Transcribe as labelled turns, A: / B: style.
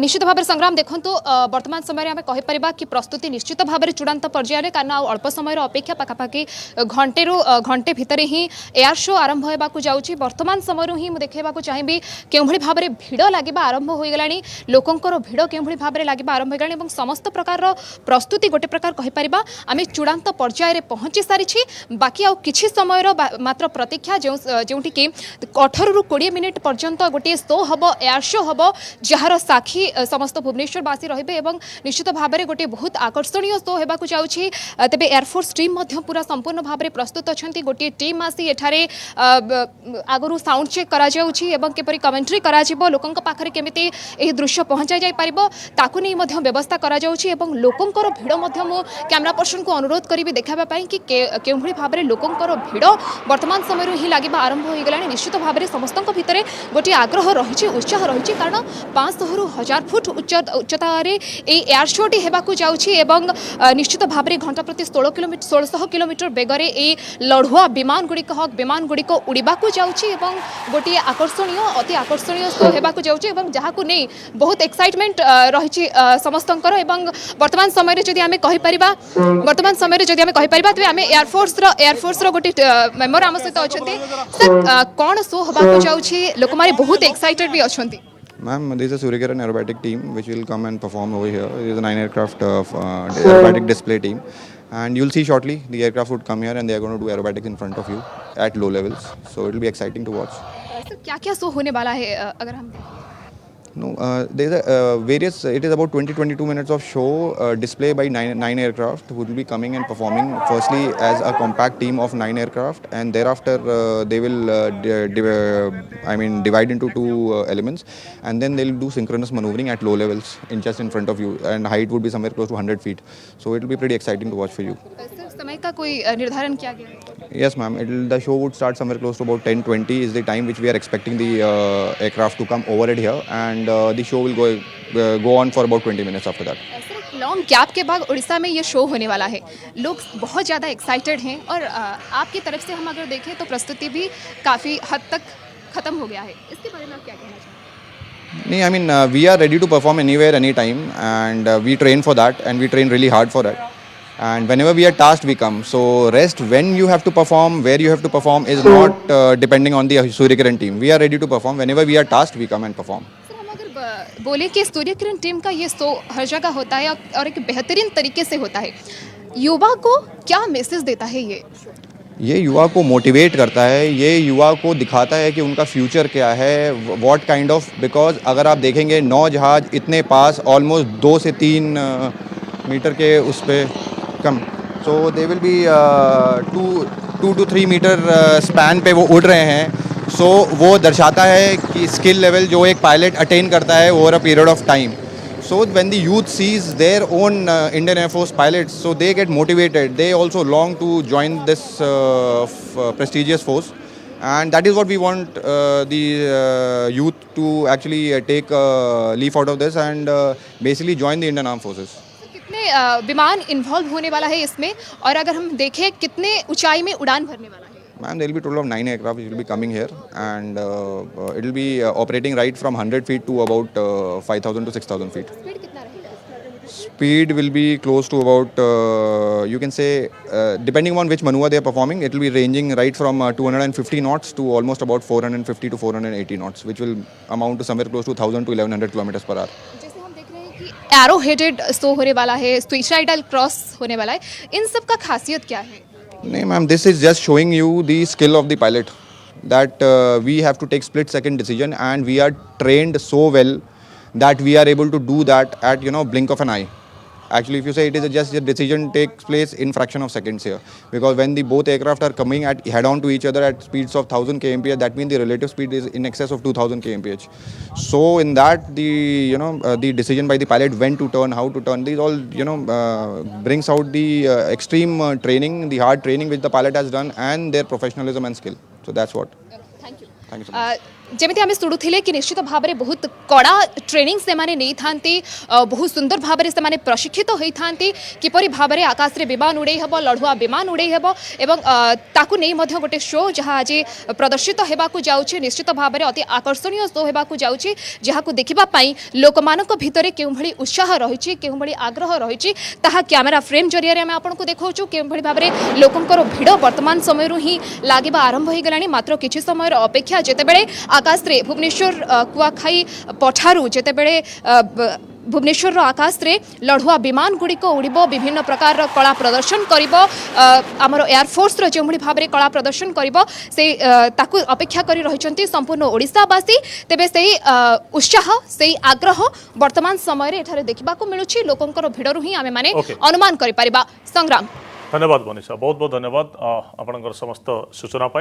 A: निश्चित भाव संग्राम देखो वर्तमान समय आम कहीपर कि प्रस्तुति निश्चित भाव चूड़ांत पर्यायर कारण अल्प समय अपेक्षा पखापाखि घंटे भितर ही एयर शो आरंभ होगा जाऊँगी वर्तमान समय ही देखा चाहिए क्यों भाव में भिड़ लगे आरंभ हो गला लोकंर भिड़ क्यों भाव में लगे आरंभ हो गला समस्त प्रकार प्रस्तुति गोटे प्रकार कहीपर आम चूड़ांत पर्यायर पहुंची सारी बाकी आउ किछि समय मात्र प्रतीक्षा जो कि 18 ରୁ 20 मिनिट पर्यंत गोटे शो हम एयर शो हम जार साक्षी समस्त भुवनेश्वरवासी रहे और निश्चित भाव में गोटे बहुत आकर्षणीय शो होगा जाऊँगी तेज एयरफोर्स टीम पूरा संपूर्ण भाव में प्रस्तुत अच्छा गोटे टीम आसी एठारे आगु साउंड चेक करापर कमेंट्री लोकों पाखे केमी यह दृश्य पहुंचा जापर ताकू नहीं व्यवस्था कर लोकंर भिड़ मु कैमरा पर्सन को अनुरोध करी देखापी कि क्यों भाव में लोकंर भिड़ वर्तमान समय ही लगे आरंभ हो गला निश्चित भाव में समस्त भितर गोटे आग्रह रही उत्साह रही कारण 500 ରୁ 1000 फुट उच्चतार एयर शोटी होगा जाऊँगी निश्चित भाव में घंटा प्रति 1600 किलोमीटर बेगर लड़ुआ विमान गुड़िक उड़ाक जाऊँगी गोटे आकर्षणीय अति आकर्षणीय शो होगा जाऊँगी जहाँ नहीं बहुत एक्साइटमेंट रही समस्तंकर वर्तमान समय जदि आम कहीपर वर्तमान समय जदि आम कहीपर तेज आम एयरफोर्स गोटे मेम्बर आम सहित अच्छा सर कौन शो होगा जाऊँगी लोक मैंने बहुत एक्साइटेड भी अच्छा
B: Ma'am, this is a Suryakiran aerobatic team which will come and perform over here. It is a 9 aircraft aerobatic display team, and you'll see shortly the aircraft would come here and they are going to do aerobatics in front of you at low levels. So it will be exciting to watch.
A: Sir क्या क्या show होने वाला है अगर हम
B: No, there's a various. It is about 20-22 minutes of show display by nine aircraft who will be coming and performing. Firstly, as a compact team of 9 aircraft, and thereafter they will divide into two elements, and then they'll do synchronous maneuvering at low levels, just in front of you, and height would be somewhere close to 100 feet. So it will be pretty exciting to watch for you.
A: Sir समय का कोई निर्धारण किया गया है?
B: Yes, ma'am. The show would start somewhere close to about 10:20 is the time which we are expecting the aircraft to come overhead here, and the show will go on for about 20 minutes after that.
A: Sir long gap के बाद उड़ीसा में ये show होने वाला है, लोग बहुत ज़्यादा एक्साइटेड हैं और आपकी तरफ से हम अगर देखें तो प्रस्तुति भी काफ़ी हद तक ख़त्म हो गया है, इसके बारे में आप क्या कहना चाहेंगे?
B: Nee, I mean we are ready to perform anywhere, anytime, and we train for that, and we train really hard for that. And whenever we are tasked, we come. So rest, when you have to perform, where you have to perform is not depending on the Suryakiran team. We are ready to perform. Whenever we are tasked, we come and perform.
A: Sir हम अगर बोले कि सूर्यकिरण team का ये show हर जगह होता है और एक बेहतरीन तरीके से होता है, युवा को क्या मैसेज देता है ये
B: युवा को मोटिवेट करता है, ये युवा को दिखाता है कि उनका फ्यूचर क्या है, व्हाट काइंड ऑफ, बिकॉज अगर आप देखेंगे 9 जहाज इतने पास ऑलमोस्ट 2 से 3 मीटर के उस पर कम, so they will be 2 to 3 metre span पे वो उड़ रहे हैं. सो वो दर्शाता है कि स्किल लेवल जो एक पायलट अटेन करता है over a period of time. So when the youth sees their own Indian Air Force pilots, so they get motivated. They also long to join this prestigious force, and that is what we want the youth to actually take a leaf out of this and basically join the Indian Armed Forces.
A: कितने विमान involve होने वाला है इसमें और अगर हम देखें कितने ऊंचाई में उड़ान भरने वाला है?
B: Ma'am, there will be a total of 9 aircraft which will be coming here, and it will be operating right from 100 feet to about 5,000 to 6,000 feet.
A: Speed कितना रहेगा?
B: Speed will be close to about, you can say, depending on which maneuver they are performing, it will be ranging right from 250 knots to almost about 450 to 480 knots, which will amount to somewhere close to 1,000 to 1,100 kilometers per hour.
A: जैसे हम देख रहे हैं कि arrow headed show होने वाला है, suicidal cross होने वाला है, इन सब का खासियत क्या है?
B: No, ma'am, this is just showing you the skill of the pilot, that we have to take split-second decision, and we are trained so well that we are able to do that at blink of an eye. Actually, if you say it is just a decision takes place in fraction of seconds here, because when the both aircraft are coming at head-on to each other at speeds of 1,000 kmph, that means the relative speed is in excess of 2,000 kmph. So in that, the decision by the pilot when to turn, how to turn, these all brings out the extreme training, the hard training which the pilot has done, and their professionalism and skill. So that's what.
A: Thank you.
B: Thank you so much.
A: जमी आम शुणुले कि निश्चित भाव में बहुत कड़ा training से माने नहीं थांती बहुत सुंदर भाव में से प्रशिक्षित होता किपरि भाव में आकाश में विमान उड़े हेब लड़ुआ विमान उड़े हेब एवं ताकू नहीं मध्य गोटे शो जहाँ आज प्रदर्शित होगाकू जाऊँगी निश्चित भाव में अति आकर्षणीय शो होगाकू जाऊँगी जहाँ देखापी लोक मानक भितर के उत्साह रही के आग्रह रही कैमेरा फ्रेम जरिया आम आपको देखा के भाव में लोकंर भिड़ वर्तमान समय ही लगे आरंभ हो गलानी मात्र किछि समय अपेक्षा जेतेबेले आकाश रे भुवनेश्वर कुआखाई पठारू जेतेबेले भुवनेश्वर आकाश रे लड़ुआ विमान गुड़िक उड़ब विभिन्न प्रकार कला प्रदर्शन करिब आमर एयरफोर्स जो भाव में कला प्रदर्शन करिब से ताकू अपेक्षा करी रहिसंती संपूर्ण ओडिशावासी तेबे से उत्साह से आग्रह वर्तमान समय एठारे देखिबाकू मिलुछि लोकंकर भिड़रू ही आमे माने अनुमान करि परिबा। संग्राम
C: धन्यवाद मनीषा बहुत बहुत धन्यवाद आपनकर समस्त सूचना पाई।